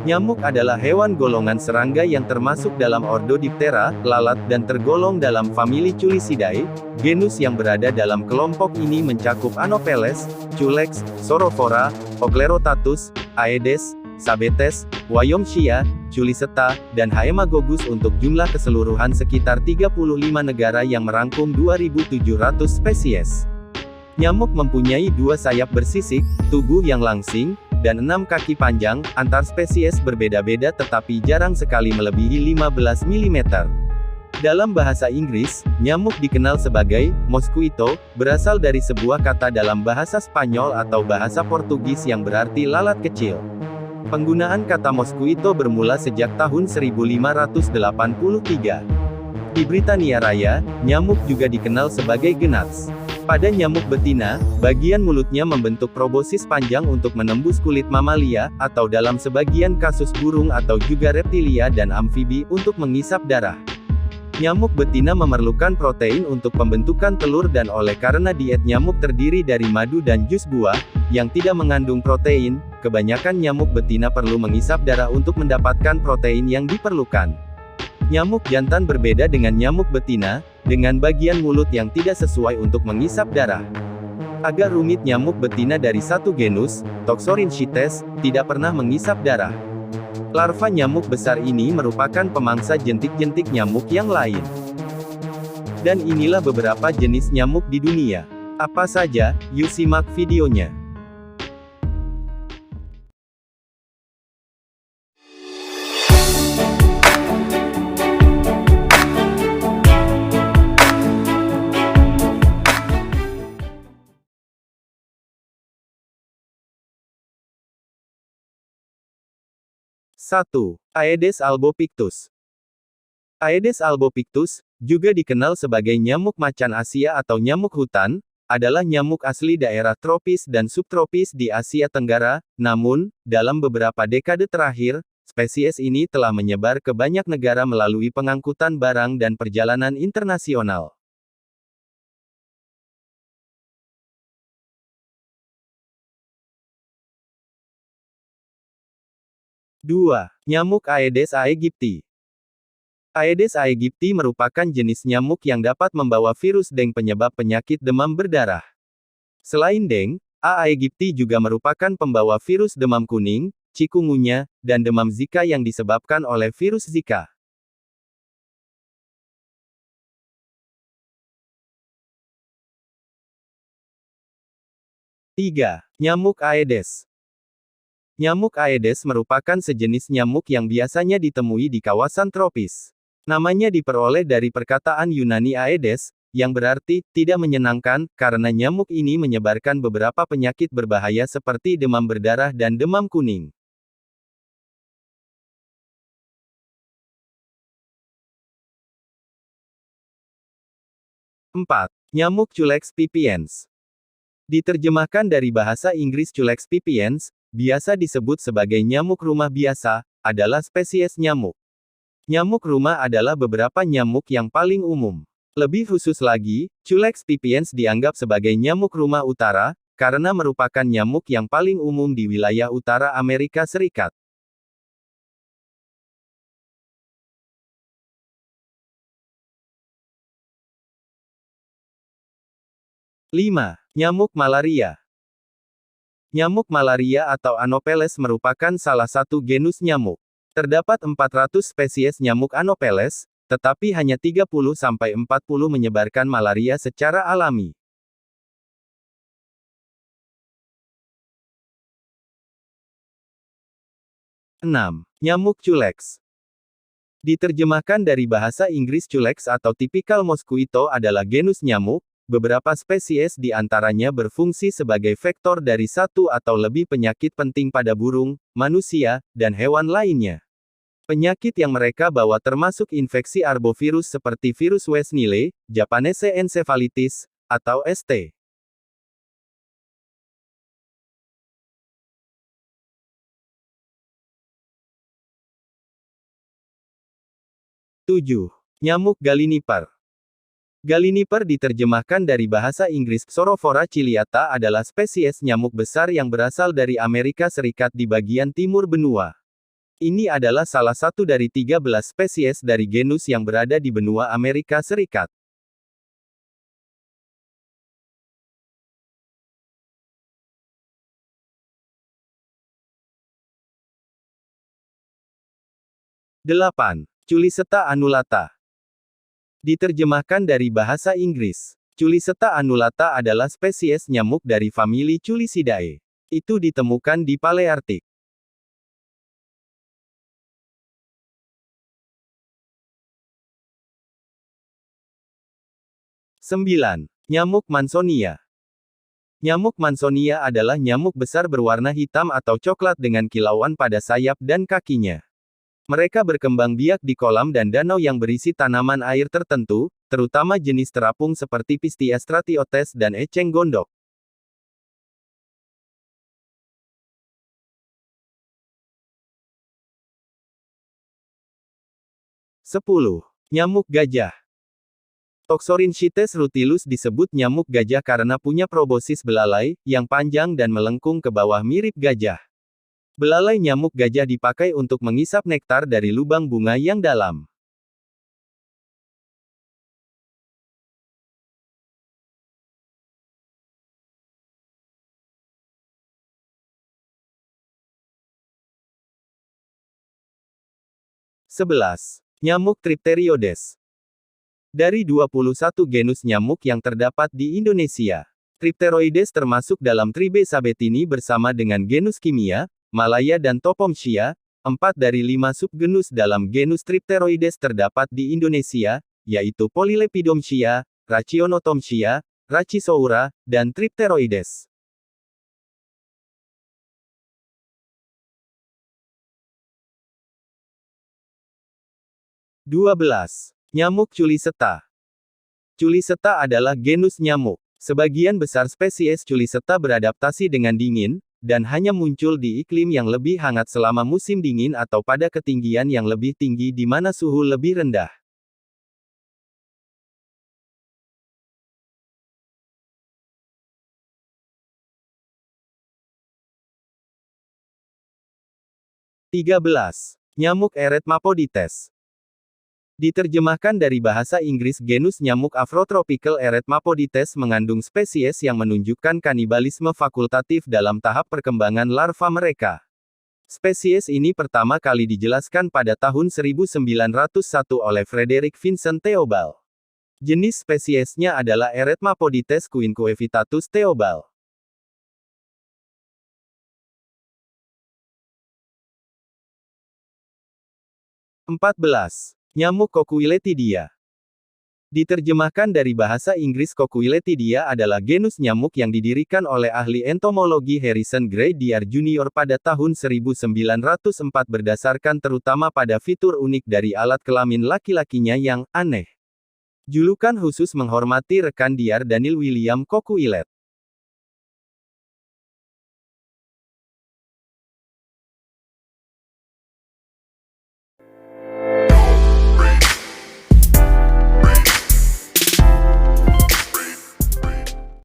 Nyamuk adalah hewan golongan serangga yang termasuk dalam ordo Diptera, lalat, dan tergolong dalam famili Culicidae. Genus yang berada dalam kelompok ini mencakup Anopheles, Culex, Saurophora, Ochlorotatus, Aedes, Sabetes, Wyomschia, Culiceta, dan Haemagogus untuk jumlah keseluruhan sekitar 35 negara yang merangkum 2.700 spesies. Nyamuk mempunyai 2 sayap bersisik, tubuh yang langsing, dan 6 kaki panjang. Antar spesies berbeda-beda tetapi jarang sekali melebihi 15 mm. Dalam bahasa Inggris, nyamuk dikenal sebagai mosquito, berasal dari sebuah kata dalam bahasa Spanyol atau bahasa Portugis yang berarti lalat kecil. Penggunaan kata mosquito bermula sejak tahun 1583. Di Britania Raya, nyamuk juga dikenal sebagai gnats. Pada nyamuk betina, bagian mulutnya membentuk proboscis panjang untuk menembus kulit mamalia, atau dalam sebagian kasus burung atau juga reptilia dan amfibi, untuk mengisap darah. Nyamuk betina memerlukan protein untuk pembentukan telur dan oleh karena diet nyamuk terdiri dari madu dan jus buah, yang tidak mengandung protein, kebanyakan nyamuk betina perlu mengisap darah untuk mendapatkan protein yang diperlukan. Nyamuk jantan berbeda dengan nyamuk betina, dengan bagian mulut yang tidak sesuai untuk mengisap darah. Agak rumit, nyamuk betina dari satu genus, Toxorynchites, tidak pernah mengisap darah. Larva nyamuk besar ini merupakan pemangsa jentik-jentik nyamuk yang lain. Dan inilah beberapa jenis nyamuk di dunia. Apa saja? Yuk simak videonya. Satu. Aedes albopictus. Aedes albopictus, juga dikenal sebagai nyamuk macan Asia atau nyamuk hutan, adalah nyamuk asli daerah tropis dan subtropis di Asia Tenggara. Namun, dalam beberapa dekade terakhir, spesies ini telah menyebar ke banyak negara melalui pengangkutan barang dan perjalanan internasional. 2. Nyamuk Aedes aegypti. Aedes aegypti merupakan jenis nyamuk yang dapat membawa virus Dengue penyebab penyakit demam berdarah. Selain Dengue, A. aegypti juga merupakan pembawa virus demam kuning, chikungunya, dan demam Zika yang disebabkan oleh virus Zika. 3. Nyamuk Aedes. Nyamuk Aedes merupakan sejenis nyamuk yang biasanya ditemui di kawasan tropis. Namanya diperoleh dari perkataan Yunani Aedes, yang berarti tidak menyenangkan, karena nyamuk ini menyebarkan beberapa penyakit berbahaya seperti demam berdarah dan demam kuning. 4. Nyamuk Culex pipiens. Diterjemahkan dari bahasa Inggris Culex pipiens, biasa disebut sebagai nyamuk rumah biasa, adalah spesies nyamuk. Nyamuk rumah adalah beberapa nyamuk yang paling umum. Lebih khusus lagi, Culex pipiens dianggap sebagai nyamuk rumah utara, karena merupakan nyamuk yang paling umum di wilayah utara Amerika Serikat. 5. Nyamuk malaria. Nyamuk malaria atau Anopheles merupakan salah satu genus nyamuk. Terdapat 400 spesies nyamuk Anopheles, tetapi hanya 30-40 menyebarkan malaria secara alami. 6. Nyamuk Culex. Diterjemahkan dari bahasa Inggris Culex atau typical mosquito adalah genus nyamuk. Beberapa spesies di antaranya berfungsi sebagai vektor dari satu atau lebih penyakit penting pada burung, manusia, dan hewan lainnya. Penyakit yang mereka bawa termasuk infeksi arbovirus seperti virus West Nile, Japanese encephalitis, atau St. 7. Nyamuk Galliniper. Galliniper diterjemahkan dari bahasa Inggris Saurophora ciliata adalah spesies nyamuk besar yang berasal dari Amerika Serikat di bagian timur benua. Ini adalah salah satu dari 13 spesies dari genus yang berada di benua Amerika Serikat. Delapan. Culiseta annulata. Diterjemahkan dari bahasa Inggris. Culiseta annulata adalah spesies nyamuk dari famili Culicidae. Itu ditemukan di Paleartik. 9. Nyamuk Mansonia. Nyamuk Mansonia adalah nyamuk besar berwarna hitam atau coklat dengan kilauan pada sayap dan kakinya. Mereka berkembang biak di kolam dan danau yang berisi tanaman air tertentu, terutama jenis terapung seperti Pistia stratiotes dan eceng gondok. Sepuluh. Nyamuk gajah. Toxorynchites rutilus disebut nyamuk gajah karena punya proboscis belalai, yang panjang dan melengkung ke bawah mirip gajah. Belalai nyamuk gajah dipakai untuk mengisap nektar dari lubang bunga yang dalam. Sebelas. Nyamuk Tripteriodes. Dari 21 genus nyamuk yang terdapat di Indonesia, Tripteroides termasuk dalam tribe Sabetini bersama dengan genus Kimia, Malaya dan Topomchia. 4 dari 5 subgenus dalam genus Tripteroides terdapat di Indonesia, yaitu Polylepidomchia, Racionotomchia, Rachisoura, dan Tripteroides. 12. Nyamuk Culiseta. Culiseta adalah genus nyamuk. Sebagian besar spesies Culiseta beradaptasi dengan dingin, dan hanya muncul di iklim yang lebih hangat selama musim dingin atau pada ketinggian yang lebih tinggi di mana suhu lebih rendah. Tiga belas. Nyamuk Eretmapodites. Diterjemahkan dari bahasa Inggris genus nyamuk Afrotropical Eretmapodites mengandung spesies yang menunjukkan kanibalisme fakultatif dalam tahap perkembangan larva mereka. Spesies ini pertama kali dijelaskan pada tahun 1901 oleh Frederick Vincent Theobald. Jenis spesiesnya adalah Eretmapodites quinquevitatus Theobald. 14. Nyamuk Coquiletidia. Diterjemahkan dari bahasa Inggris Coquiletidia adalah genus nyamuk yang didirikan oleh ahli entomologi Harrison Gray Dr. Jr. pada tahun 1904 berdasarkan terutama pada fitur unik dari alat kelamin laki-lakinya yang aneh. Julukan khusus menghormati rekan Dr. Daniel William Coquillet.